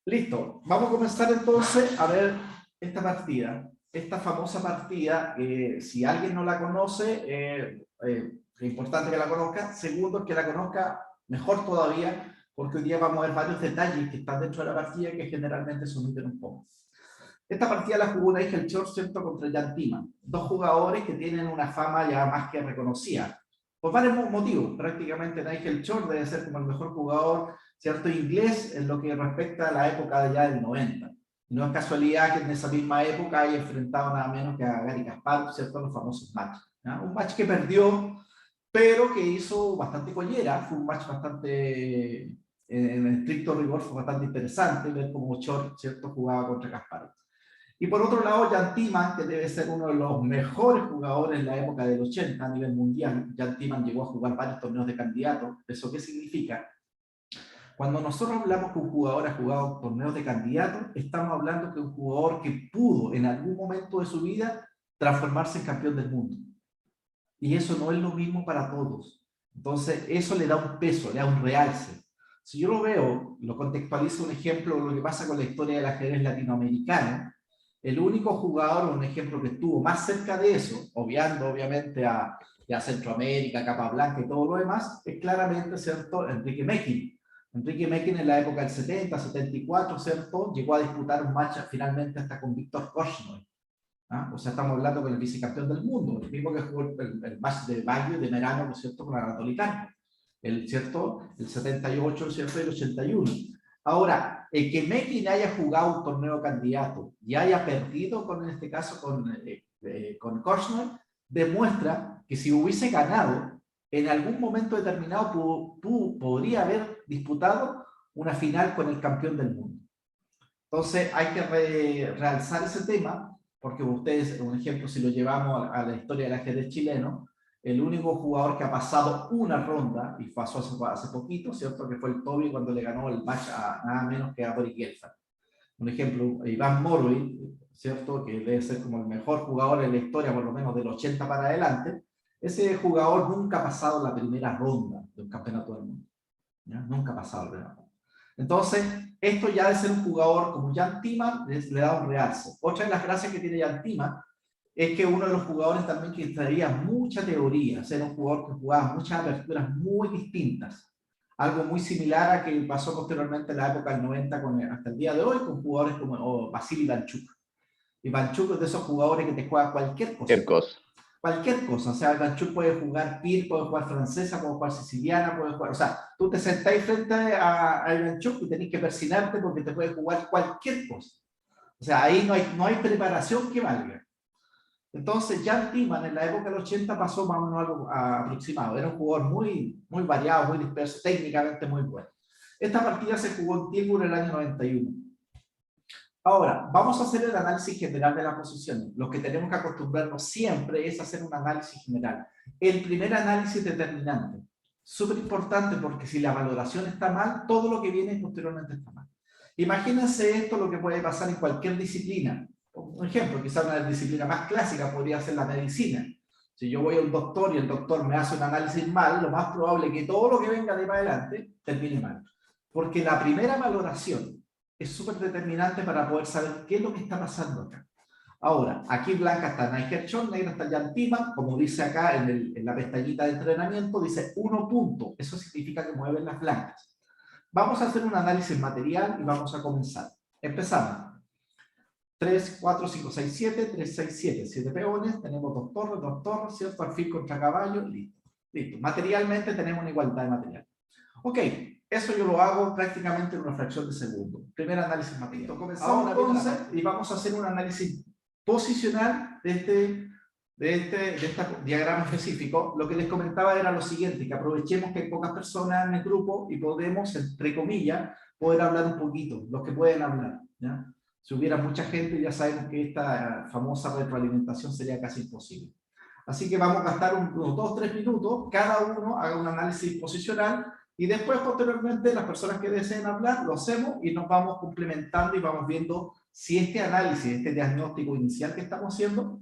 Listo, vamos a comenzar entonces a ver esta partida, esta famosa partida, que si alguien no la conoce, es importante que la conozca. Segundo, que la conozca mejor todavía, porque hoy día vamos a ver varios detalles que están dentro de la partida que generalmente se omiten un poco. Esta partida la jugó Nigel Short, ¿cierto?, contra Jan Timman, dos jugadores que tienen una fama ya más que reconocida. Por varios motivos, prácticamente Nigel Short debe ser como el mejor jugador, ¿cierto?, inglés en lo que respecta a la época de ya del 90. No es casualidad que en esa misma época haya enfrentado nada menos que a Gary Kasparov, ¿cierto?, los famosos matches. ¿Ya? Un match que perdió, pero que hizo bastante collera, fue un match bastante, en estricto rigor, fue bastante interesante ver cómo Short, ¿cierto?, jugaba contra Kasparov. Y por otro lado, Jan Timman, que debe ser uno de los mejores jugadores en la época del 80 a nivel mundial. Jan Timman llegó a jugar varios torneos de candidatos. ¿Eso qué significa? Cuando nosotros hablamos que un jugador ha jugado torneos de candidatos, estamos hablando que un jugador que pudo en algún momento de su vida transformarse en campeón del mundo. Y eso no es lo mismo para todos. Entonces, eso le da un peso, le da un realce. Si yo lo veo, lo contextualizo un ejemplo de lo que pasa con la historia del ajedrez latinoamericano, el único jugador, un ejemplo que estuvo más cerca de eso, obviando obviamente a Centroamérica, Capablanca y todo lo demás, es claramente, ¿cierto?, Enrique Mecking. Enrique Mecking en la época del 70, 74, ¿cierto?, llegó a disputar un match finalmente hasta con Víctor Korchnoi. ¿Ah? O sea, estamos hablando con el vicecampeón del mundo, el mismo que jugó el match de Baggio de Merano, ¿no es cierto?, con Anatoly Karpov, ¿cierto?, el 78, ¿cierto?, y el 81. Ahora, el que Mekin haya jugado un torneo candidato y haya perdido, en este caso, con Korchnoi, demuestra que si hubiese ganado, en algún momento determinado podría haber disputado una final con el campeón del mundo. Entonces, hay que realzar ese tema, porque ustedes, un ejemplo, si lo llevamos a la historia del ajedrez chileno, el único jugador que ha pasado una ronda, y pasó hace poquito, ¿cierto?, que fue el Toby cuando le ganó el match a nada menos que a Boris Gelfand. Un ejemplo, Iván Moroy, ¿cierto?, que debe ser como el mejor jugador en la historia, por lo menos del 80 para adelante. Ese jugador nunca ha pasado la primera ronda de un campeonato del mundo. ¿Ya? Nunca ha pasado la primera ronda. Entonces, esto ya de ser un jugador como Jan Timman le da un realce. Otra de las gracias que tiene Jan Timman es que uno de los jugadores también que traía mucha teoría, o sea, era un jugador que jugaba muchas aperturas muy distintas. Algo muy similar a que pasó posteriormente en la época del 90 hasta el día de hoy con jugadores como Vasily Ivanchuk. Ivanchuk es de esos jugadores que te juega cualquier cosa. Cualquier cosa, o sea, Ivanchuk puede jugar Pir, puede jugar francesa, puede jugar siciliana, puede jugar, o sea, tú te sentáis frente a Ivanchuk y tenés que persinarte porque te puede jugar cualquier cosa. O sea, ahí no hay preparación que valga. Entonces, Jan Timman en la época del 80 pasó más o menos algo aproximado. Era un jugador muy, muy variado, muy disperso, técnicamente muy bueno. Esta partida se jugó en Tilburg en el año 91. Ahora, vamos a hacer el análisis general de las posiciones. Lo que tenemos que acostumbrarnos siempre es hacer un análisis general. El primer análisis determinante. Súper importante porque si la valoración está mal, todo lo que viene posteriormente está mal. Imagínense esto, lo que puede pasar en cualquier disciplina. Un ejemplo, quizás una disciplina más clásica podría ser la medicina. Si yo voy a un doctor y el doctor me hace un análisis mal, lo más probable es que todo lo que venga de para adelante termine mal. Porque la primera valoración es súper determinante para poder saber qué es lo que está pasando acá. Ahora, aquí en blanca está Nigel Short, negra está Jan Timman, como dice acá en la pestañita de entrenamiento, dice 1 punto. Eso significa que mueven las blancas. Vamos a hacer un análisis material y vamos a comenzar. Empezamos. 3, 4, 5, 6, 7, 3, 6, 7. 7 peones, tenemos 2 torres, ¿cierto? Alfil contra caballo, listo. Listo. Materialmente tenemos una igualdad de material. Ok, eso yo lo hago prácticamente en una fracción de segundo. Primer análisis material. Comenzamos entonces y vamos a hacer un análisis posicional de este diagrama específico. Lo que les comentaba era lo siguiente, que aprovechemos que hay pocas personas en el grupo y podemos, entre comillas, poder hablar un poquito, los que pueden hablar, ¿ya? Si hubiera mucha gente, ya sabemos que esta famosa retroalimentación sería casi imposible. Así que vamos a gastar unos 2-3 minutos, cada uno haga un análisis posicional y después, posteriormente, las personas que deseen hablar, lo hacemos y nos vamos complementando y vamos viendo si este análisis, este diagnóstico inicial que estamos haciendo,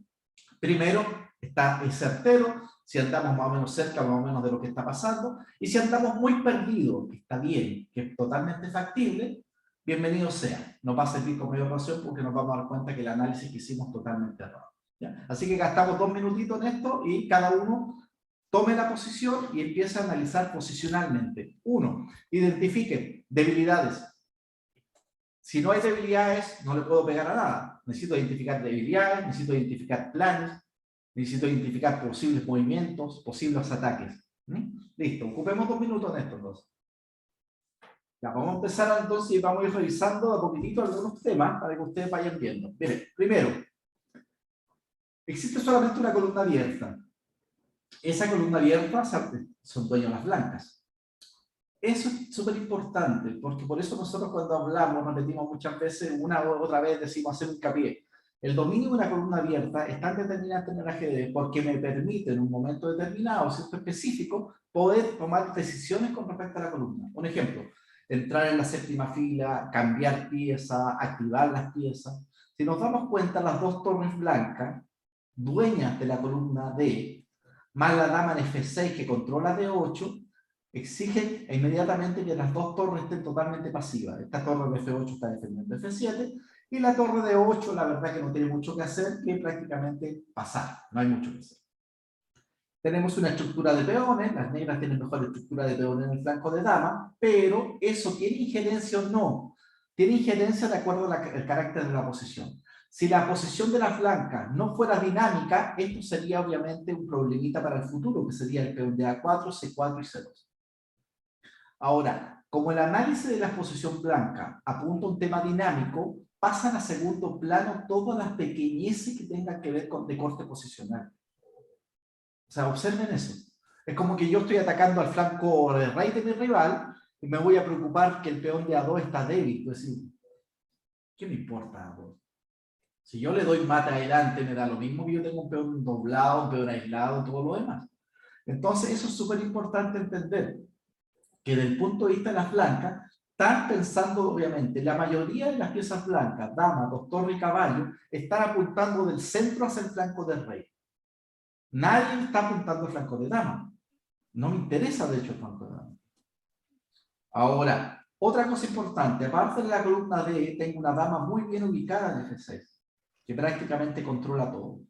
primero, es certero, si andamos más o menos cerca, más o menos de lo que está pasando, y si andamos muy perdidos, que está bien, que es totalmente factible, bienvenido sea. Nos va a servir como evaluación porque nos vamos a dar cuenta que el análisis que hicimos totalmente errado. ¿Ya? Así que gastamos 2 minutitos en esto y cada uno tome la posición y empiece a analizar posicionalmente. 1. Identifiquen debilidades. Si no hay debilidades, no le puedo pegar a nada. Necesito identificar debilidades, necesito identificar planes, necesito identificar posibles movimientos, posibles ataques. Listo, ocupemos 2 minutos en esto entonces. Ya, vamos a empezar entonces y vamos a ir revisando a poquitito algunos temas para que ustedes vayan viendo. Miren, primero, existe solamente una columna abierta. Esa columna abierta son dueños las blancas. Eso es súper importante, porque por eso nosotros cuando hablamos, repetimos muchas veces, una u otra vez decimos hacer hincapié. El dominio de una columna abierta es tan determinante en el ajedrez porque me permite en un momento determinado, cierto específico, poder tomar decisiones con respecto a la columna. Un ejemplo, entrar en la séptima fila, cambiar pieza, activar las piezas. Si nos damos cuenta, las dos torres blancas, dueñas de la columna D, más la dama en F6 que controla D8, exigen inmediatamente que las dos torres estén totalmente pasivas. Esta torre de F8 está defendiendo F7 y la torre de 8, la verdad que no tiene mucho que hacer, que prácticamente pasar, no hay mucho que hacer. Tenemos una estructura de peones, las negras tienen mejor estructura de peones en el flanco de dama, pero eso tiene injerencia o no. Tiene injerencia de acuerdo al carácter de la posición. Si la posición de las blancas no fuera dinámica, esto sería obviamente un problemita para el futuro, que sería el peón de A4, C4 y C2. Ahora, como el análisis de la posición blanca apunta a un tema dinámico, pasan a segundo plano todas las pequeñeces que tengan que ver con de corte posicional. O sea, observen eso. Es como que yo estoy atacando al flanco del rey de mi rival y me voy a preocupar que el peón de A2 está débil. Es decir, ¿qué me importa A2? Si yo le doy mate adelante, me da lo mismo que yo tengo un peón doblado, un peón aislado, todo lo demás. Entonces, eso es súper importante entender. Que desde el punto de vista de las blancas, están pensando, obviamente, la mayoría de las piezas blancas, dama, dos torres y caballo, están apuntando del centro hacia el flanco del rey. Nadie está apuntando al flanco de dama. No me interesa, de hecho, el flanco de dama. Ahora, otra cosa importante, aparte de la columna D, tengo una dama muy bien ubicada en F6, que prácticamente controla todo.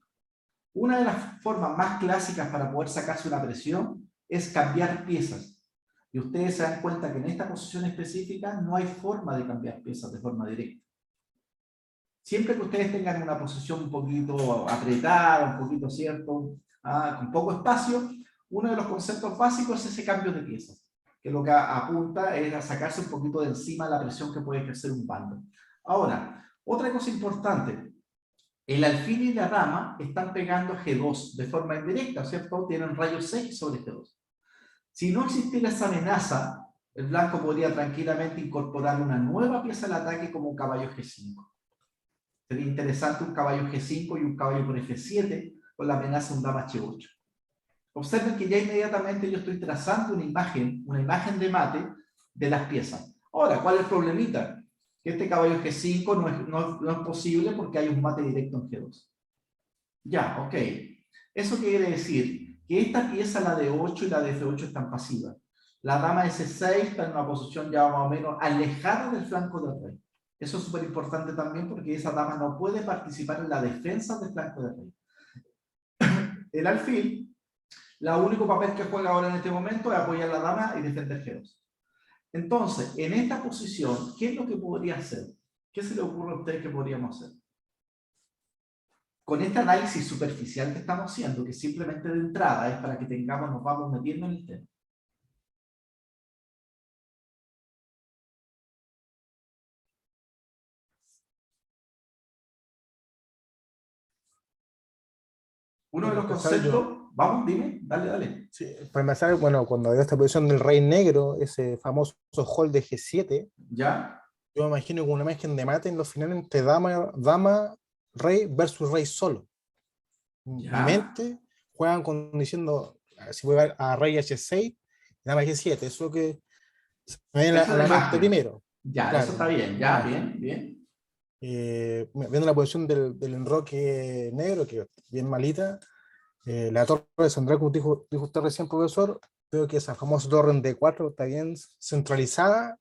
Una de las formas más clásicas para poder sacarse una presión es cambiar piezas. Y ustedes se dan cuenta que en esta posición específica no hay forma de cambiar piezas de forma directa. Siempre que ustedes tengan una posición un poquito apretada, un poquito cierto, con poco espacio, uno de los conceptos básicos es ese cambio de piezas, que lo que apunta es a sacarse un poquito de encima la presión que puede ejercer un bando. Ahora, otra cosa importante, el alfil y la dama están pegando G2 de forma indirecta, ¿cierto? Tienen rayos 6 sobre G2. Si no existiera esa amenaza, el blanco podría tranquilamente incorporar una nueva pieza al ataque como un caballo G5. Sería interesante un caballo G5 y un caballo por F7 con la amenaza de un dama H8. Observen que ya inmediatamente yo estoy trazando una imagen de mate de las piezas. Ahora, ¿cuál es el problemita? Que este caballo G5 no es posible porque hay un mate directo en G2. Ya, ok. Eso quiere decir que esta pieza, la de 8 y la de F8 están pasivas. La dama S6 está en una posición ya más o menos alejada del flanco del rey. Eso es súper importante también porque esa dama no puede participar en la defensa del flanco del rey. El alfil, el único papel que juega ahora en este momento es apoyar a la dama y defender G2. Entonces, en esta posición, ¿qué es lo que podría hacer? ¿Qué se le ocurre a ustedes que podríamos hacer? Con este análisis superficial que estamos haciendo, que simplemente de entrada es para que nos vamos metiendo en el tema. Uno de los conceptos, vamos, dime, dale. Sí, para empezar, bueno, cuando veo esta posición del rey negro, ese famoso hold de G7, ¿ya? yo me imagino como una imagen de mate en los finales entre dama, rey versus rey solo. Mi ¿Ya? mente juegan diciendo, si voy a rey H6, dama G7, eso es lo que me viene Eso a es la la mente imagen. primero. Ya, eso Claro, está bien, ya, bien. viendo la posición del enroque negro, que es bien malita, la torre de Sandra, como dijo usted recién, profesor, veo que esa famosa torre en D4 está bien centralizada,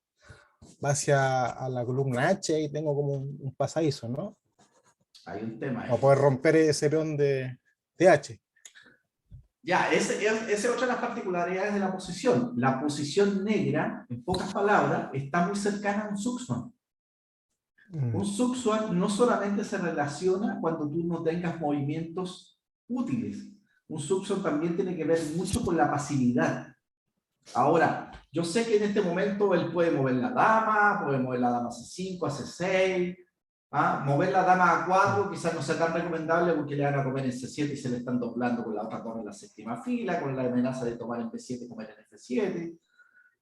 va hacia a la columna H y tengo como un pasadizo, ¿no? Hay un tema ahí. O poder romper ese peón de H. Ya, esa es otra de las particularidades de la posición. La posición negra, en pocas palabras, está muy cercana a un subswap. Un subswap no solamente se relaciona cuando tú no tengas movimientos útiles. Un subswap también tiene que ver mucho con la pasividad. Ahora, yo sé que en este momento él puede mover la dama, puede mover la dama C5, a C6, mover la dama a 4 quizás no sea tan recomendable porque le van a comer en C7 y se le están doblando con la otra torre en la séptima fila, con la amenaza de tomar en P7 y comer en F7.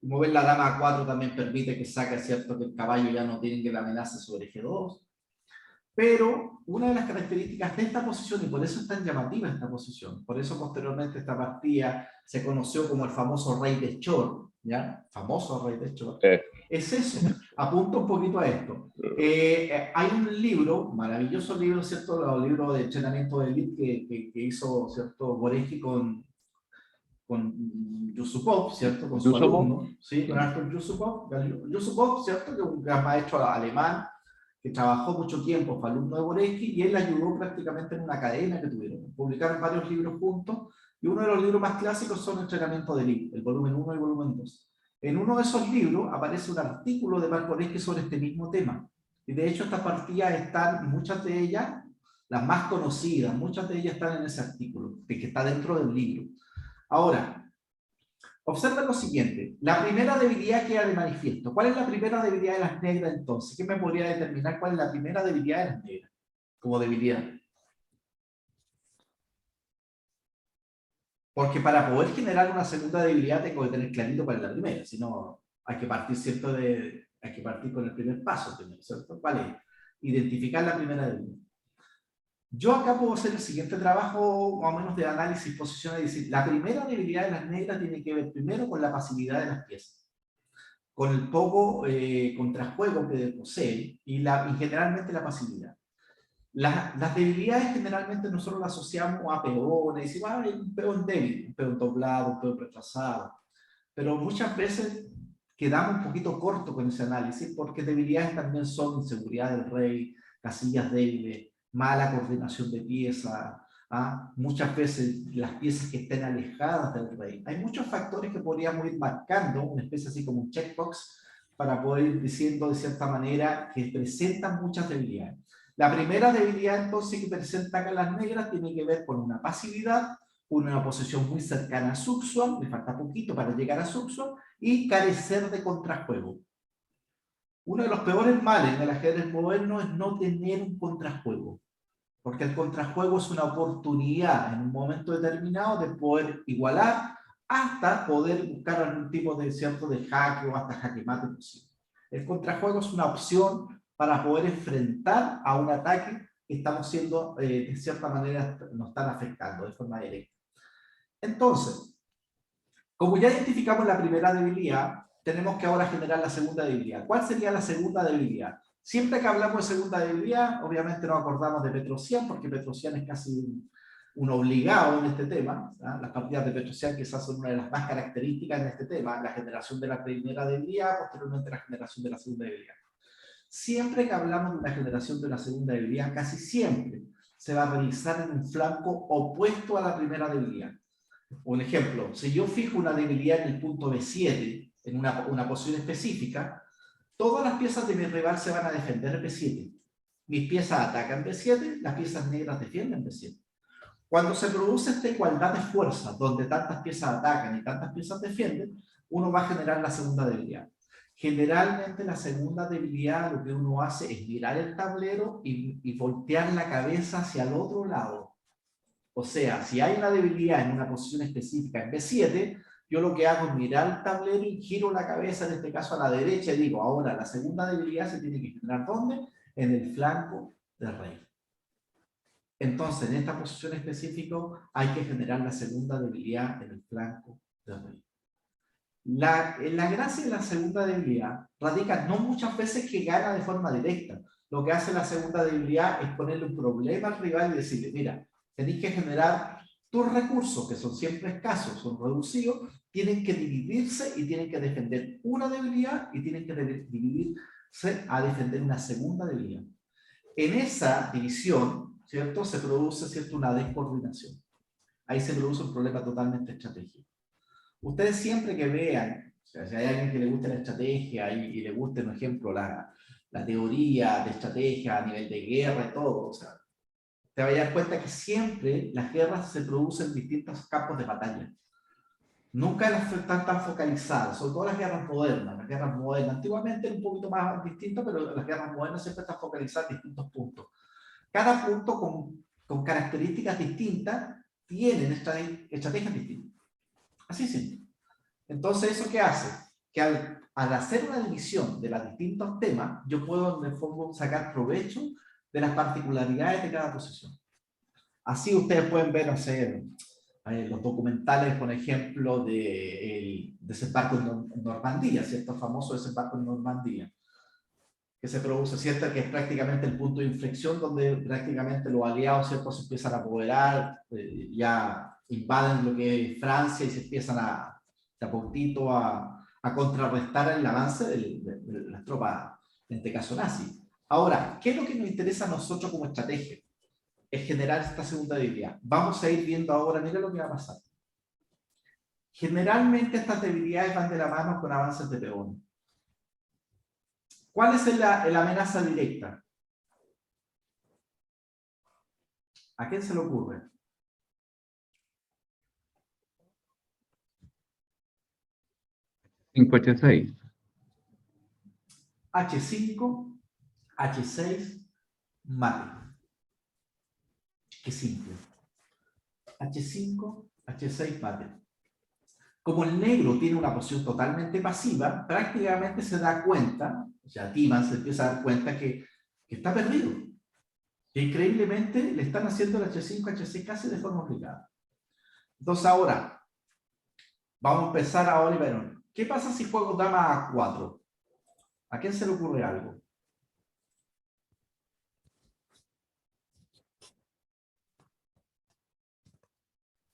Y mover la dama a 4 también permite que saque, ¿cierto?, que el caballo ya no tiene que la amenaza sobre G2. Pero una de las características de esta posición, y por eso es tan llamativa esta posición, por eso posteriormente esta partida se conoció como el famoso rey de Chor, ¿ya? Famoso rey de Chor. Es eso, apunta un poquito a esto. Hay un libro, maravilloso libro, ¿cierto? El libro de entrenamiento de elite que hizo, ¿cierto?, Gorecki con Yusupov, ¿cierto? Con su Yusupov. alumno, ¿sí? Con Arthur Yusupov. Yusupov, ¿cierto? Que es un gran maestro alemán que trabajó mucho tiempo, fue alumno de Gorecki, y él le ayudó prácticamente en una cadena que tuvieron. Publicaron varios libros juntos, y uno de los libros más clásicos son Entrenamiento de Elite, el volumen 1 y el volumen 2. En uno de esos libros aparece un artículo de Marc Gorecki sobre este mismo tema. Y de hecho estas partidas están, muchas de ellas, las más conocidas, muchas de ellas están en ese artículo, que está dentro del libro. Ahora, observa lo siguiente, la primera debilidad queda de manifiesto. ¿Cuál es la primera debilidad de las negras entonces? ¿Qué me podría determinar cuál es la primera debilidad de las negras como debilidad? Porque para poder generar una segunda debilidad tengo que tener clarito cuál es la primera, si no hay que partir, ¿cierto? Hay que partir con el primer paso primero, ¿cierto? ¿Cuál es? Identificar la primera debilidad. Yo acá puedo hacer el siguiente trabajo, más o menos de análisis posicional, y decir, la primera debilidad de las negras tiene que ver primero con la pasividad de las piezas, con el poco contrajuego que posee y generalmente la pasividad. Las debilidades generalmente nosotros las asociamos a peones, decimos, hay un peón débil, un peón doblado, un peón retrasado, pero muchas veces quedamos un poquito cortos con ese análisis porque debilidades también son inseguridad del rey, casillas débiles, mala coordinación de piezas, muchas veces las piezas que estén alejadas del rey. Hay muchos factores que podríamos ir marcando, una especie así como un checkbox, para poder ir diciendo de cierta manera que presentan muchas debilidades. La primera debilidad entonces que presentan las negras tiene que ver con una pasividad, una posición muy cercana a subswap, le falta poquito para llegar a subswap, y carecer de contrajuego. Uno de los peores males del ajedrez moderno es no tener un contrajuego, porque el contrajuego es una oportunidad en un momento determinado de poder igualar hasta poder buscar algún tipo de cierto de jaque o hasta jaque mate posible. El contrajuego es una opción para poder enfrentar a un ataque que estamos siendo, de cierta manera, nos están afectando de forma directa. Entonces, como ya identificamos la primera debilidad, tenemos que ahora generar la segunda debilidad. ¿Cuál sería la segunda debilidad? Siempre que hablamos de segunda debilidad, obviamente nos acordamos de Petrosian, porque Petrosian es casi un obligado en este tema. Las partidas de Petrosian quizás son una de las más características en este tema, la generación de la primera debilidad, posteriormente la generación de la segunda debilidad. Siempre que hablamos de una generación de la segunda debilidad, casi siempre se va a realizar en un flanco opuesto a la primera debilidad. Un ejemplo, si yo fijo una debilidad en el punto B7, en una posición específica, todas las piezas de mi rival se van a defender B7. Mis piezas atacan B7, las piezas negras defienden B7. Cuando se produce esta igualdad de fuerzas, donde tantas piezas atacan y tantas piezas defienden, uno va a generar la segunda debilidad. Generalmente la segunda debilidad lo que uno hace es mirar el tablero y voltear la cabeza hacia el otro lado. O sea, si hay una debilidad en una posición específica en B7, yo lo que hago es mirar el tablero y giro la cabeza, en este caso a la derecha, y digo, ahora la segunda debilidad se tiene que generar ¿dónde? En el flanco del rey. Entonces, en esta posición específica hay que generar la segunda debilidad en el flanco del rey. La gracia de la segunda debilidad radica no muchas veces que gana de forma directa. Lo que hace la segunda debilidad es ponerle un problema al rival y decirle, mira, tenéis que generar tus recursos, que son siempre escasos, son reducidos, tienen que dividirse y tienen que defender una debilidad y tienen que dividirse a defender una segunda debilidad. En esa división, ¿cierto? Se produce, ¿cierto?, una descoordinación. Ahí se produce un problema totalmente estratégico. Ustedes siempre que vean, o sea, si hay alguien que le guste la estrategia y le guste, por ejemplo, la teoría de estrategia a nivel de guerra y todo, o sea, te vas a dar cuenta que siempre las guerras se producen en distintos campos de batalla. Nunca están tan focalizadas, sobre todo las guerras modernas. Las guerras modernas, antiguamente era un poquito más distinto, pero las guerras modernas siempre están focalizadas en distintos puntos. Cada punto con características distintas tienen estrategias distintas. Así simple. Entonces, ¿eso qué hace? Que al hacer una división de los distintos temas, yo puedo en el fondo sacar provecho de las particularidades de cada posición. Así ustedes pueden ver, no sé, los documentales, por ejemplo, del desembarco en Normandía, ¿cierto? Famoso desembarco en Normandía, que se produce, ¿cierto? Que es prácticamente el punto de inflexión donde prácticamente los aliados, ¿cierto?, se empiezan a apoderar, ya invaden lo que es Francia y se empiezan de a poquito a contrarrestar el avance de las tropas, en este caso nazi. Ahora, ¿qué es lo que nos interesa a nosotros como estrategia? Es generar esta segunda debilidad. Vamos a ir viendo ahora, mira lo que va a pasar. Generalmente estas debilidades van de la mano con avances de peones. ¿Cuál es la amenaza directa? ¿A quién se le ocurre? H6. H5, H6, mate. Qué simple. H5, H6, mate. Como el negro tiene una posición totalmente pasiva, prácticamente se da cuenta, o sea, Timan se empieza a dar cuenta que está perdido. Que increíblemente le están haciendo el H5, H6 casi de forma obligada. Entonces ahora, vamos a empezar a Oliver. ¿Qué pasa si juego dama A4? ¿A quién se le ocurre algo?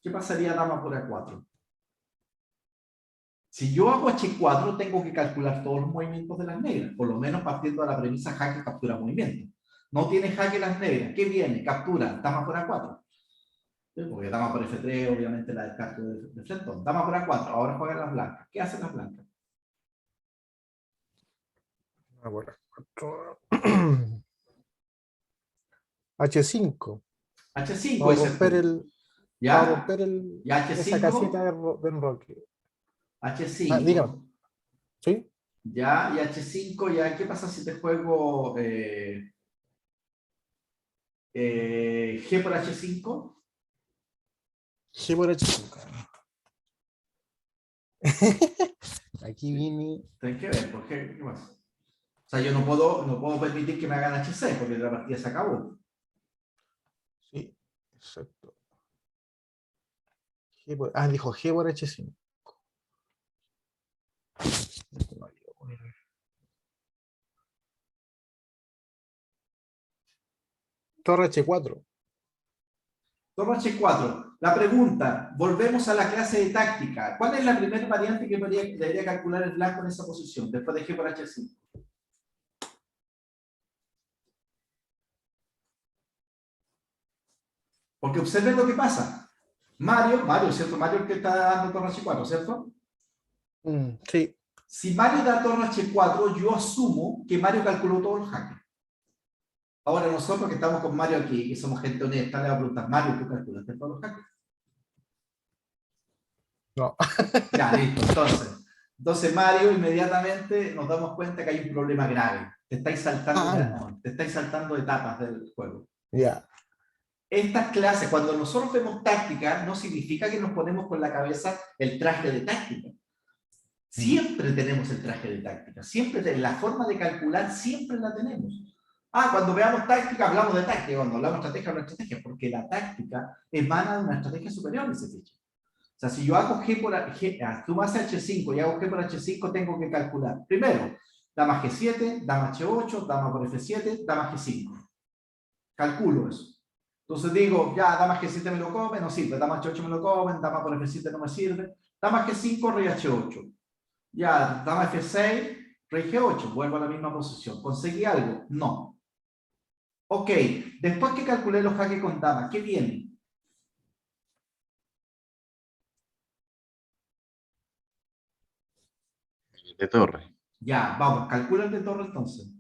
¿Qué pasaría dama por A4? Si yo hago H4, tengo que calcular todos los movimientos de las negras, por lo menos partiendo de la premisa jaque captura movimiento. No tiene jaque las negras. ¿Qué viene? Captura, dama por A4. Porque dama por F3, obviamente la descarto de frente. Dama por A4, ahora juegan las blancas. ¿Qué hacen las blancas? H5. H5 Vamos es a romper ¿ya? ¿Ya esa H5? casita de enroque. H5. Dígame. ¿Sí? Ya, y H5, ya, ¿qué pasa si te juego G por H5? G por H5. Aquí viene. Tienes que ver, ¿por qué? ¿Qué pasa? O sea, yo no puedo permitir que me hagan H6 porque la partida se acabó. Sí, exacto. Dijo G por H5. Torre H4. Torre H4. La pregunta, volvemos a la clase de táctica. ¿Cuál es la primera variante que debería calcular el blanco en esa posición, después de G por H5? Porque observen lo que pasa. Mario, ¿cierto? Mario es el que está dando torre H4, ¿cierto? Sí. Si Mario da torre H4, yo asumo que Mario calculó todos los jaques. Ahora nosotros que estamos con Mario aquí, que somos gente honesta, le vamos a preguntar, Mario, ¿tú calculaste todos los jaques? No. Ya, listo. Entonces Mario, inmediatamente nos damos cuenta que hay un problema grave. Te estáis saltando etapas del juego. Ya. Estas clases, cuando nosotros vemos táctica, no significa que nos ponemos con la cabeza el traje de táctica. Siempre tenemos el traje de táctica. Siempre la forma de calcular siempre la tenemos. Cuando veamos táctica, hablamos de táctica. Cuando hablamos de estrategia, hablamos de estrategia. Porque la táctica emana de una estrategia superior, ese fecha. O sea, si yo hago G por G, tú vas a H5 y hago G por H5, tengo que calcular. Primero, dama G7, dama H8, dama por F7, dama G5. Calculo eso. Entonces digo, ya, dama G7 me lo come, no sirve, dama H8 me lo comen, dama por F7 no me sirve, dama G5, rey H8. Ya, dama F6, rey G8, vuelvo a la misma posición. ¿Conseguí algo? No. Ok, después que calculé los jaques con dama, ¿qué viene? De torre. Ya, vamos, calcula el de torre entonces.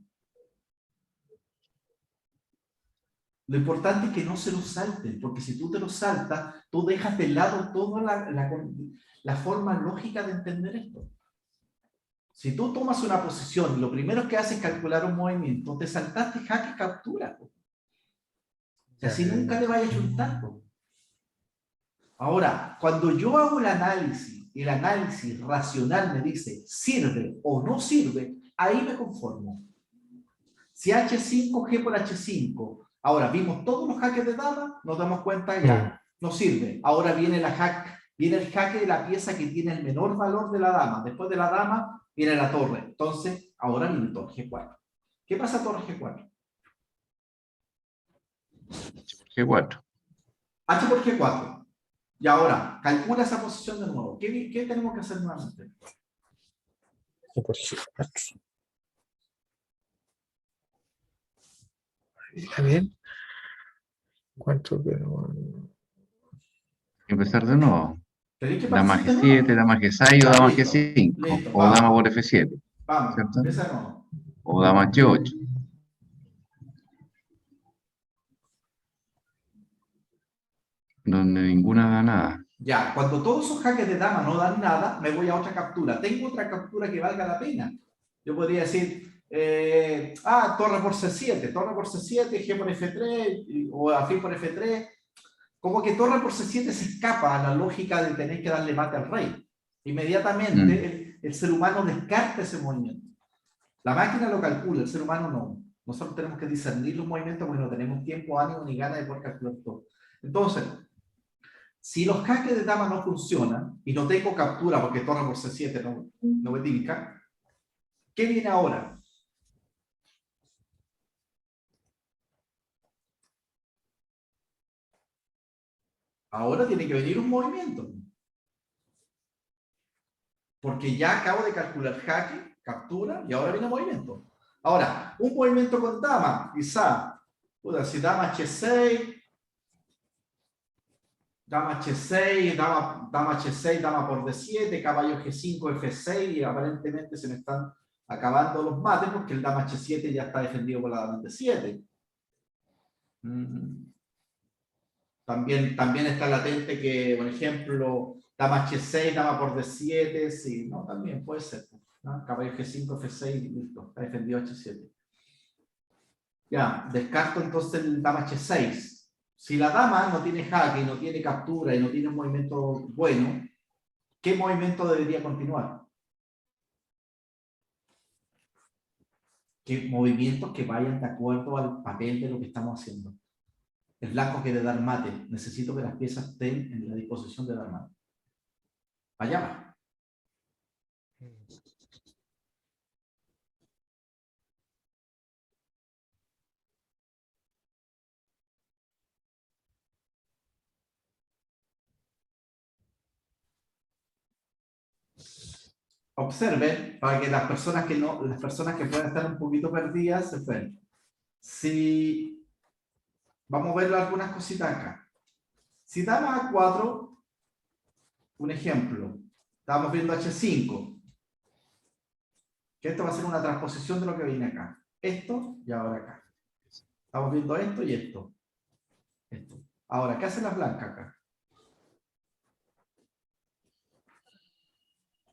Lo importante es que no se lo salten, porque si tú te lo saltas, tú dejas de lado toda la forma lógica de entender esto. Si tú tomas una posición y lo primero que haces es calcular un movimiento, te saltaste jaque captura. O sea, si nunca le vayas a chuntar. Ahora, cuando yo hago el análisis racional me dice sirve o no sirve, ahí me conformo. Si H5, G por H5. Ahora, vimos todos los jaques de dama, nos damos cuenta ya, no sirve. Ahora viene el jaque de la pieza que tiene el menor valor de la dama. Después de la dama viene la torre. Entonces, ahora viene torre G4. ¿Qué pasa torre G4? H por G4. H por G4. Y ahora, calcula esa posición de nuevo. ¿Qué tenemos que hacer nuevamente? Por G4. Está bien. ¿Cuánto quedó? Empezar de nuevo. Tenéis que Dama partir de nuevo. G7, dama G6 o Ya, dama listo, G5. listo, O vamos. dama por F7. Vamos, ¿Cierto? empieza de nuevo. O dama H8. Donde ninguna da nada. Ya, cuando todos esos jaques de dama no dan nada, me voy a otra captura. Tengo otra captura que valga la pena. Yo podría decir, torre por C7, torre por C7, G por F3, o afín por F3. Como que torre por C7 se escapa a la lógica de tener que darle mate al rey. Inmediatamente el ser humano descarta ese movimiento. La máquina lo calcula, el ser humano no. Nosotros tenemos que discernir los movimientos porque no tenemos tiempo, ánimo ni ganas de poder calcular todo. Entonces, si los jaques de dama no funcionan y no tengo captura porque torre por C7 no me indica, ¿qué viene ahora? Ahora tiene que venir un movimiento. Porque ya acabo de calcular jaque, captura y ahora viene movimiento. Ahora, un movimiento con dama, quizá, si dama H6, dama H6, dama H6, dama por D7, caballo G5, F6, y aparentemente se me están acabando los mates porque el dama H7 ya está defendido por la dama D7. También está latente que, por ejemplo, dama H6, dama por D7, sí, no, también puede ser. ¿No? Caballo G5, F6, listo, está defendido H7. Ya, descarto entonces el dama H6. Si la dama no tiene jaque, no tiene captura y no tiene un movimiento bueno, ¿qué movimiento debería continuar? ¿Qué movimientos que vayan de acuerdo al papel de lo que estamos haciendo? El blanco quiere dar mate. Necesito que las piezas estén en la disposición de dar mate. Allá va. Observen para que las personas que puedan estar un poquito perdidas se fueran. Si vamos a ver algunas cositas acá. Si dama A4, un ejemplo, estamos viendo H5, que esto va a ser una transposición de lo que viene acá. Esto y ahora acá. Estamos viendo esto y esto. Ahora, ¿qué hacen las blancas acá?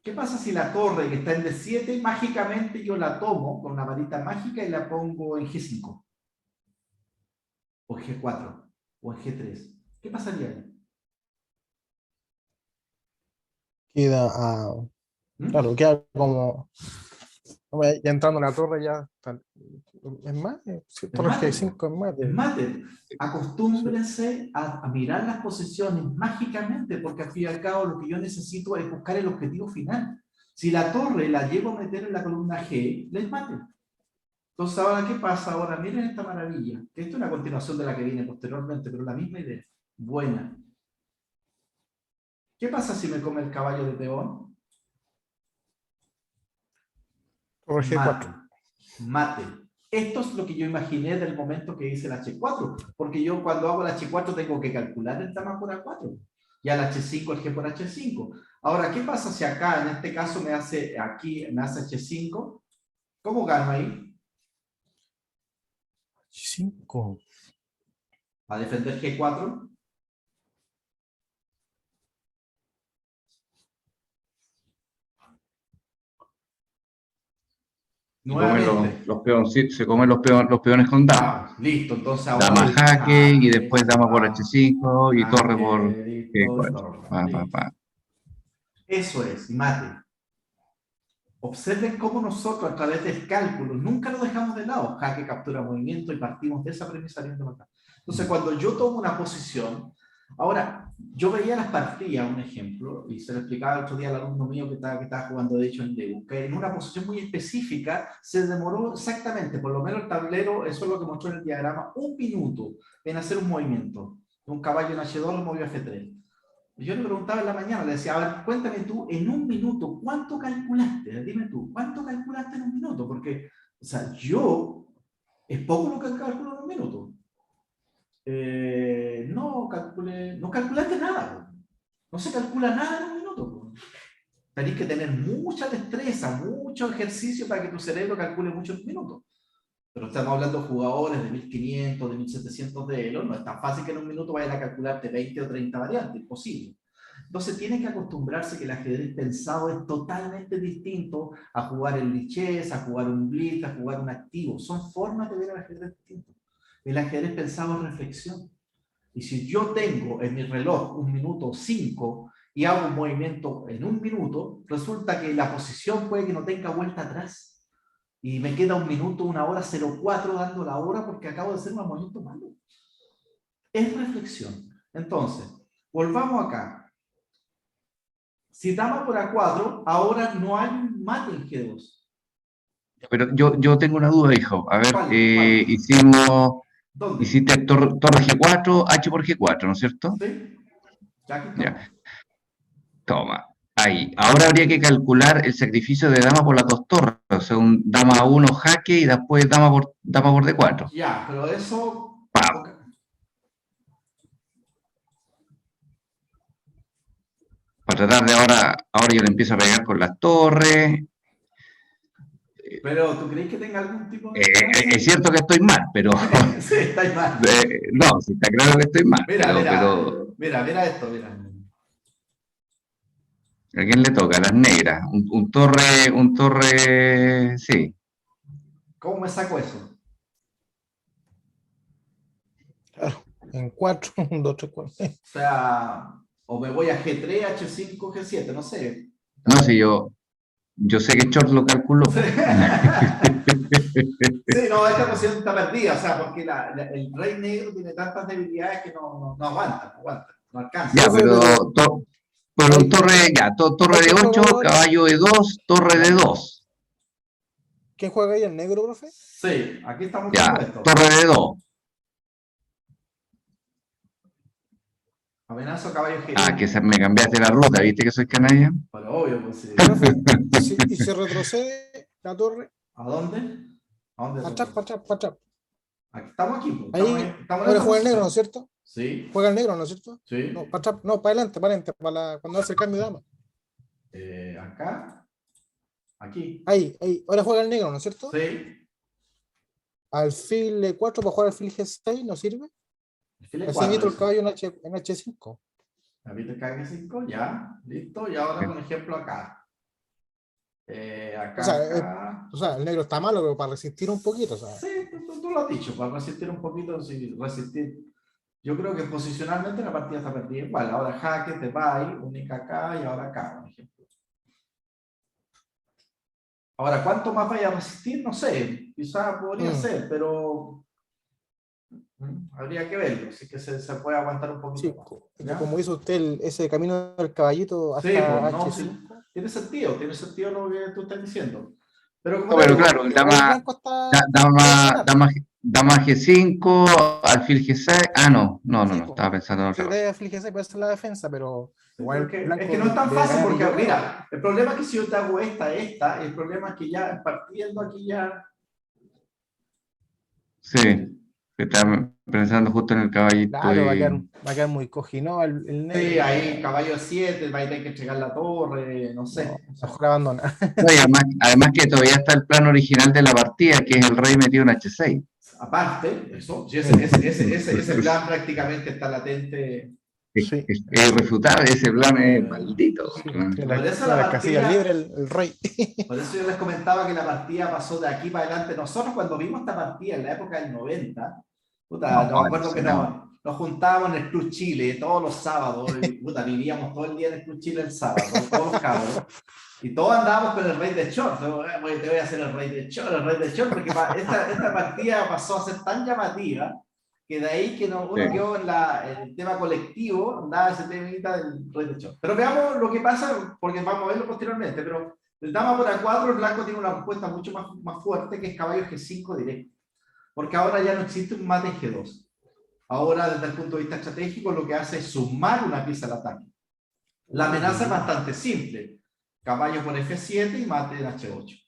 ¿Qué pasa si la torre que está en D7, mágicamente yo la tomo con una varita mágica y la pongo en G5? O en G4, o en G3. ¿Qué pasaría ahí? Queda, claro, queda como, ya entrando en la torre ya, es más, torre G5 es más. Es mate. Acostúmbrense a mirar las posiciones mágicamente, porque al fin y al cabo lo que yo necesito es buscar el objetivo final. Si la torre la llevo a meter en la columna G, les mate. Entonces, ahora, ¿qué pasa? Ahora, miren esta maravilla, que esto es una continuación de la que viene posteriormente, pero la misma idea. Buena. ¿Qué pasa si me come el caballo de peón? Torre Mate. G4. Mate. Esto es lo que yo imaginé del momento que hice el H4, porque yo cuando hago el H4 tengo que calcular el dama por A4, y al H5 el G por H5. Ahora, ¿qué pasa si acá, en este caso, me hace H5? ¿Cómo gano ahí? 5. A defender G4. Nuevamente. Se comen los peones con dama. Ah, listo, entonces ahora... Dama jaque y después dama por Ah, H5 y torre por jaquerito y G4. torre. Pa, pa, Listo. pa. Eso es, y mate. Observen cómo nosotros a través del cálculo nunca lo dejamos de lado, jaque, captura, movimiento, y partimos de esa premisa viendo acá. Entonces, cuando yo tomo una posición, ahora, yo veía las partidas, un ejemplo, y se lo explicaba el otro día al alumno mío que estaba jugando de hecho en Deu, que en una posición muy específica se demoró exactamente, por lo menos el tablero, eso es lo que mostró en el diagrama, 1 minuto en hacer un movimiento. Un caballo en H2 lo movió a F3. Yo le preguntaba en la mañana, le decía, a ver, cuéntame tú, en un minuto, ¿cuánto calculaste? Dime tú, ¿cuánto calculaste en un minuto? Porque, o sea, es poco lo que calculo en un minuto. No calculaste nada. No se calcula nada en un minuto. Tenés que tener mucha destreza, mucho ejercicio para que tu cerebro calcule mucho en un minuto. Pero estamos hablando de jugadores de 1500, de 1700 de Elo, no es tan fácil que en un minuto vayan a calcularte 20 o 30 variantes, imposible. Entonces tiene que acostumbrarse que el ajedrez pensado es totalmente distinto a jugar el lichess, a jugar un blitz, a jugar un activo. Son formas de ver el ajedrez distinto. El ajedrez pensado es reflexión. Y si yo tengo en mi reloj 1 minuto 5 y hago un movimiento en 1 minuto, resulta que la posición puede que no tenga vuelta atrás. Y me queda 1 minuto, 1 hora, 04 dando la hora porque acabo de hacer un movimiento malo. Es reflexión. Entonces, volvamos acá. Si dama por A4, ahora no hay un mate en G2. Pero yo tengo una duda, hijo. A ver, ¿Cuál? ¿Dónde? hiciste torre G4, H por G4, ¿no es cierto? ¿Sí? Ya aquí Ya, estamos. toma. Ahí. Ahora habría que calcular el sacrificio de dama por las dos torres. O sea, un dama 1 jaque y después dama por D4. Ya, pero eso... ¡Pam! Okay. Para tratar de ahora yo le empiezo a pegar con las torres. Pero, ¿tú crees que tenga algún tipo de chance? Es cierto que estoy mal, pero... Sí, está ahí mal. no, sí está claro que estoy mal, Mira, mira esto, mira. ¿a quién le toca? A las negras. Un torre, sí. ¿Cómo me saco eso? Claro, en 4, 1, 2, 3, 4. O sea, o me voy a G3, H5, G7, no sé. No, si yo sé que Short lo calculó. Sí, no, esta posición está perdida, o sea, porque el rey negro tiene tantas debilidades que no aguanta, no alcanza. Ya, pero Hay- torre de 8, caballo de 2, torre de 2. ¿Quién juega ahí? ¿El negro, profe? Sí, aquí estamos Ya, viendo esto. torre de 2. Amenazo caballo G1. Ah, que me cambiaste la ruta, ¿viste que soy canalla? Pero obvio, pues sí. Profe, y se retrocede la torre. ¿A dónde? ¿A dónde? Para atrás, para atrás, para atrás. Aquí estamos aquí. Pues. Ahí, Estamos en ahora esta juega el negro, posición. ¿no es cierto? Sí, Juega el negro, ¿no es cierto? sí. No, para atrás, no, para adelante, cuando hace el cambio de dama. Acá. Aquí. Ahí, ahora juega el negro, ¿no es cierto? Sí. Alfil E4 para jugar alfil G6, ¿no sirve? Así meto el caballo en H5. Ahorita el caballo 5, ya, listo. Y ahora, por ejemplo, acá. Acá. O sea, el negro está malo, pero para resistir un poquito, ¿sabes? Sí, tú lo has dicho, para resistir un poquito, sí, resistir. Yo creo que posicionalmente la partida está perdida igual. Ahora jaque, te va ahí, única acá y ahora acá, por ejemplo. Ahora, ¿cuánto más vaya a resistir? No sé, quizás podría ser, pero habría que verlo, así que se puede aguantar un poquito Sí, más. como hizo usted ese camino del caballito hasta Sí, pues, no, H5. sí. Tiene sentido lo que tú estás diciendo. Pero como No, te pero digo, claro, el el blanco está ganar. dama G5, alfil G6. Ah, Sí, no, pues. estaba pensando en Si otra cosa. debe fíjese, puede ser la defensa, pero sí, pero igual el es que blanco no es tan debe fácil ganar porque, millonado. mira, el problema es que si yo te hago el problema es que ya partiendo aquí ya... Sí, que estaba pensando justo en el caballito Claro, y... va a quedar muy cojinado el Sí, negro. ahí caballo 7, va a tener que entregar la torre, no sé. No, O sea, mejor abandona. No, y además que todavía está el plan original de la partida, que es el rey metido en H6. aparte, eso, sí, Sí, ese plan prácticamente está latente. sí, Es irrefutable, ese plan es maldito. sí. Por eso Tiene la las casillas libres partida, el rey. por eso yo les comentaba que la partida pasó de aquí para adelante. Nosotros cuando vimos esta partida en la época del 90, puta, No, nos acuerdo que alucinante. nos juntábamos en el Club Chile todos los sábados, y, puta, vivíamos todo el día en el Club Chile el sábado, todos los cabros. Y todos andábamos con el rey de short. Te voy a hacer el rey de short, porque esta partida pasó a ser tan llamativa que de ahí que uno Sí. quedó en el tema colectivo, andaba ese temita del rey de short. Pero veamos lo que pasa, porque vamos a verlo posteriormente. Pero el dama por A4, el blanco tiene una respuesta mucho más fuerte, que es caballo G5 directo. Porque ahora ya no existe un mate en G2. Ahora, desde el punto de vista estratégico, lo que hace es sumar una pieza al ataque. La amenaza es bastante simple. Caballo por F7 y mate en H8.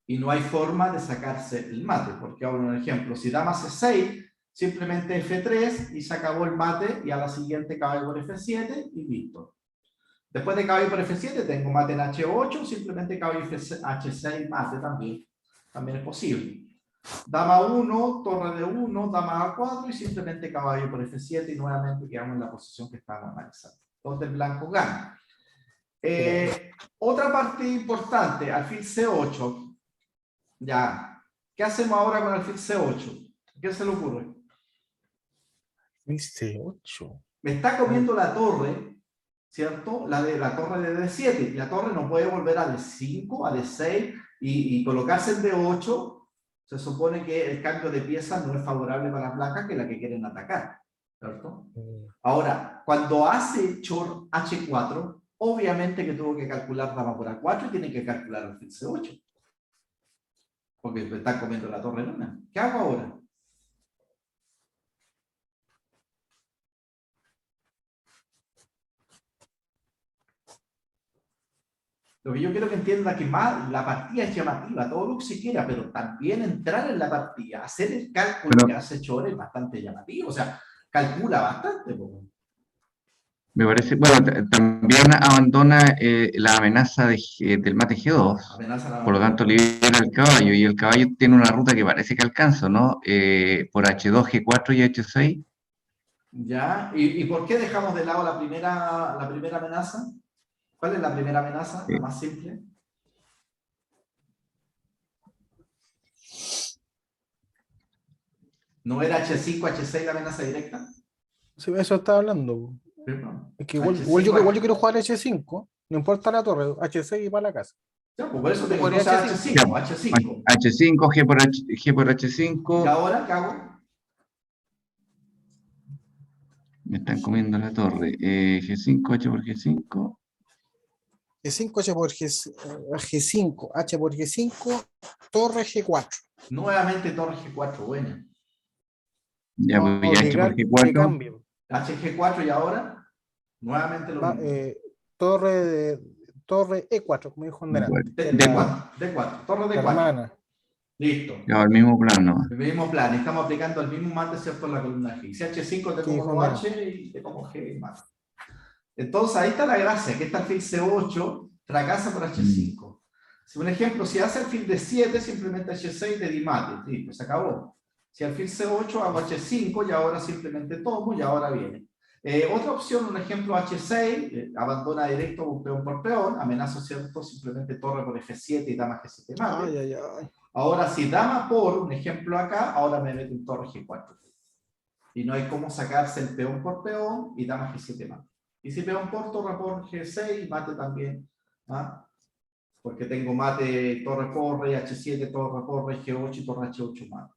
Y no hay forma de sacarse el mate, porque ahora un ejemplo, si dama C6, simplemente F3 y se acabó el mate, y a la siguiente caballo por F7 y listo. Después de caballo por F7 tengo mate en H8, simplemente caballo H6 mate también es posible. Dama 1, torre de 1, dama A4 y simplemente caballo por F7 y nuevamente quedamos en la posición que estábamos analizando. Donde el blanco gana. Otra parte importante, alfil C8. Ya. ¿Qué hacemos ahora con alfil C8? ¿Qué se le ocurre? Dice 8. Me está comiendo la torre, ¿cierto? La torre de D7. Y la torre no puede volver a D5, a D6 y colocarse en D8. Se supone que el cambio de piezas no es favorable para las blancas, que es la que quieren atacar, ¿cierto? Ahora, cuando hace Chor H4, obviamente que tuvo que calcular dama por A4 y tiene que calcular alfil C8. Porque me están comiendo la torre luna. ¿Qué hago ahora? Lo que yo quiero que entienda que más la partida es llamativa, todo lo que se quiera, pero también entrar en la partida, hacer el cálculo que hace Chor es bastante llamativo. O sea, calcula bastante. Me parece, bueno, también abandona la amenaza del mate G2, Amenaza la por lo tanto libera el caballo, y el caballo tiene una ruta que parece que alcanza, ¿no? Por H2, G4 y H6. ¿Ya? ¿Y por qué dejamos de lado la primera amenaza? ¿Cuál es la primera amenaza? La más simple. ¿No era H5, H6 la amenaza directa? Sí, eso estaba hablando. ¿No? Es que igual H5, yo quiero jugar H5, no importa la torre, H6 y para la casa. ya, pues por eso Yo tengo podría entonces H5. Ya, H5, H5. H5, G por ¿Y H5. ahora qué hago? Me están comiendo la torre. G5, H por G5. G5, H por G5, H por G5, torre G4. Nuevamente torre G4, buena. Ya, Va pues a ya H por obligar que G4. cambie. HG4 y ahora nuevamente lo mismo. Torre E4, como dijo delante. Que es D4, D4, torre la D4. hermana. Listo. Ya, el mismo plano. El mismo plan, estamos aplicando el mismo mate, ¿cierto? En la columna G. Si H5 te Que como dijo lo delante. H y te como G más. Entonces ahí está la gracia, que esta alfil C8 fracasa por H5. Si, por ejemplo, si hace alfil D7, simplemente H6 de dimate, listo, se acabó. Si alfil C8 hago H5 y ahora simplemente tomo y ahora viene. Otra opción, un ejemplo H6, abandona directo un peón por peón, amenazo, ¿cierto? Simplemente torre por F7 y dama G7 mate. Ay, ay, ay. Ahora, si dama por, un ejemplo acá, ahora me meto un torre G4. Y no hay cómo sacarse el peón por peón y dama G7 mate. Y si peón por, torre por G6, mate también. ¿Ah? Porque tengo mate, torre por, rey H7, torre por, rey G8 y torre H8 mate.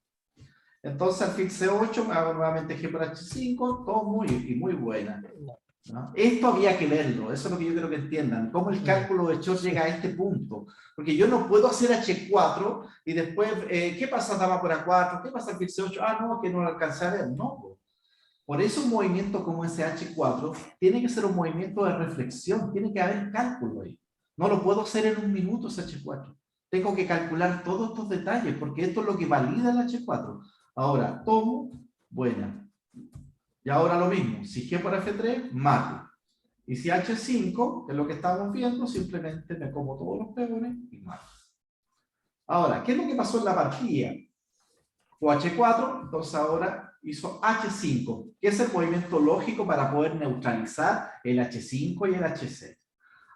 Entonces, alfil C8, me hago nuevamente G por H5, tomo y muy buena. ¿no? Esto había que verlo, eso es lo que yo quiero que entiendan, cómo el cálculo de Shor llega a este punto, porque yo no puedo hacer H4 y después, ¿qué pasa dama por A4? ¿Qué pasa al C8? Ah, no, que no lo alcancé a ver, no. Por eso un movimiento como ese H4 tiene que ser un movimiento de reflexión, tiene que haber cálculo ahí. No lo puedo hacer en un minuto ese H4. Tengo que calcular todos estos detalles, porque esto es lo que valida el H4. Ahora, tomo, buena. Y ahora lo mismo, si G por F3, mate. Y si H5, que es lo que estamos viendo, simplemente me como todos los peones y mato. Ahora, ¿qué es lo que pasó en la partida? Fue H4, entonces ahora hizo H5, que es el movimiento lógico para poder neutralizar el H5 y el H6.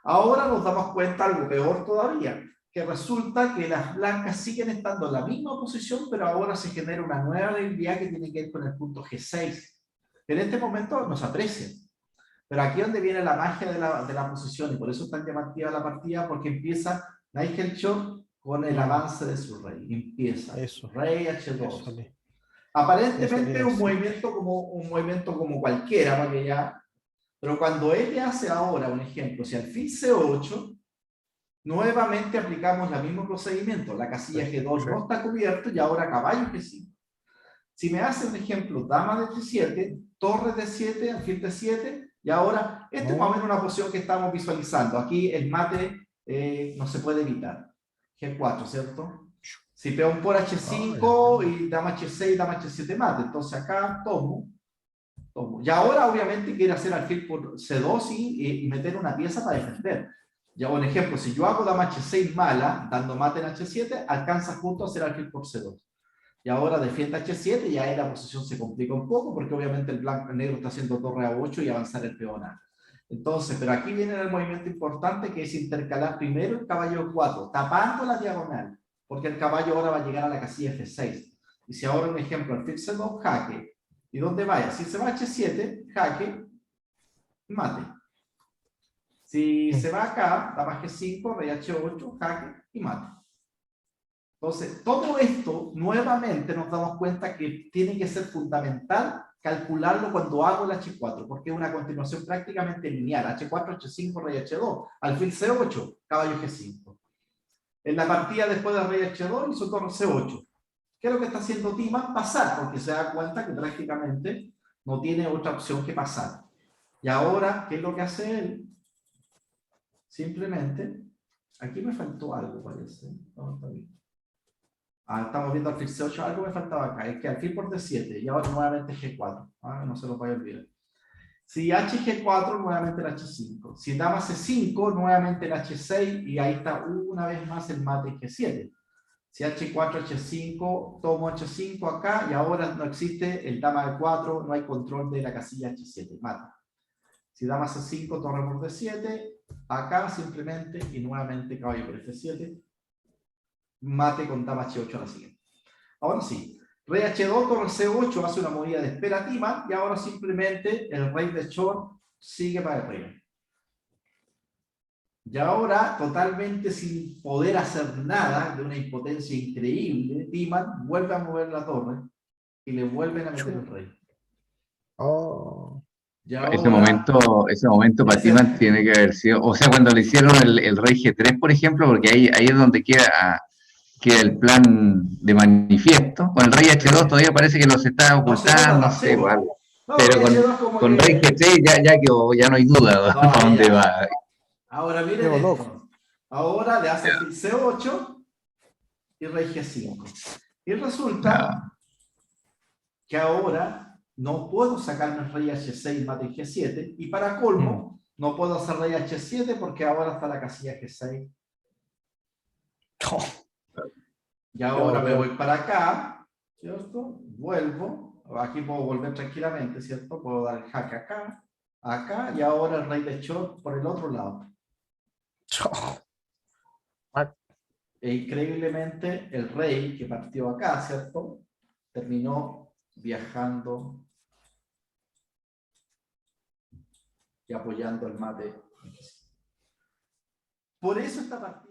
Ahora nos damos cuenta algo peor todavía, que resulta que las blancas siguen estando en la misma posición, pero ahora se genera una nueva debilidad que tiene que ver con el punto G6. En este momento nos aprecian. Pero aquí es donde viene la magia de la posición, y por eso es tan llamativa la partida, porque empieza Nigel Shor con el avance de su rey. Empieza Eso. rey H2. Eso le Aparentemente iba a un movimiento como cualquiera, porque ya, pero cuando él hace ahora un ejemplo, si alfil C8, nuevamente aplicamos el mismo procedimiento. La casilla G2 no está cubierta y ahora caballo G5. Si me hace un ejemplo, dama de D7, torre D7, alfil D7, y ahora, esta es más o menos una posición que estamos visualizando. Aquí el mate no se puede evitar. G4, ¿cierto? Si peón por H5 y dama H6, dama H7 mate. Entonces acá tomo. Y ahora obviamente quiere hacer alfil por C2 y meter una pieza para defender. Ya un ejemplo, si yo hago dama H6 mala, dando mate en H7, alcanza justo a hacer alfil por C2. Y ahora defiende H7 y ahí la posición se complica un poco porque obviamente el negro está haciendo torre A8 y avanzar el peón A. Entonces, pero aquí viene el movimiento importante que es intercalar primero el caballo 4, tapando la diagonal, porque el caballo ahora va a llegar a la casilla F6. Y si ahora un ejemplo, el alfil C2, jaque. ¿Y dónde vaya? Si se va a H7, jaque, mate. Si se va acá, dama G5, rey H8, jaque y mate. Entonces, todo esto, nuevamente nos damos cuenta que tiene que ser fundamental calcularlo cuando hago el H4, porque es una continuación prácticamente lineal. H4, H5, rey H2, alfil C8, caballo G5. En la partida después del rey H2 hizo torre C8. ¿Qué es lo que está haciendo Tima? Pasar, porque se da cuenta que prácticamente no tiene otra opción que pasar. Y ahora, ¿qué es lo que hace él? Simplemente, aquí me faltó algo, parece. No, está bien. Estamos viendo alfil C8, algo me faltaba acá, es que alfil por D7 y ahora nuevamente G4, no se lo vaya a olvidar. Si HG4, nuevamente el H5. Si dama C5, nuevamente el H6 y ahí está una vez más el mate G7. Si H4, H5, tomo H5 acá y ahora no existe el dama de 4, no hay control de la casilla H7, mata. Si dama C5, torre por D7, acá simplemente y nuevamente caballo por F7. Mate con dama H8 a la siguiente. Ahora sí, rey H2, torre C8 hace una movida de espera Tima y ahora simplemente el rey de Shor sigue para el rey. Y ahora, totalmente sin poder hacer nada, de una impotencia increíble, Tima vuelve a mover la torre y le vuelven a meter el rey. Oh. Y ahora, ese momento para Timan tiene que haber sido, o sea, cuando le hicieron el rey G3, por ejemplo, porque ahí es donde queda el plan de manifiesto. Con el rey H2 todavía parece que los está ocultando, no sé, o algo. Pero con rey G3 ya no hay duda para dónde va. Ahora miren esto. Ahora le hace alfil C8 y rey G5. Y resulta que ahora no puedo sacarme el rey H6 mate G7 y para colmo no puedo hacer rey H7 porque ahora está la casilla G6. Y ahora me voy para acá, ¿cierto? Vuelvo, aquí puedo volver tranquilamente, ¿cierto? Puedo dar el jaque acá, acá y ahora el rey de Shor por el otro lado. E increíblemente el rey que partió acá, ¿cierto? Terminó viajando y apoyando el mate. Por eso esta partida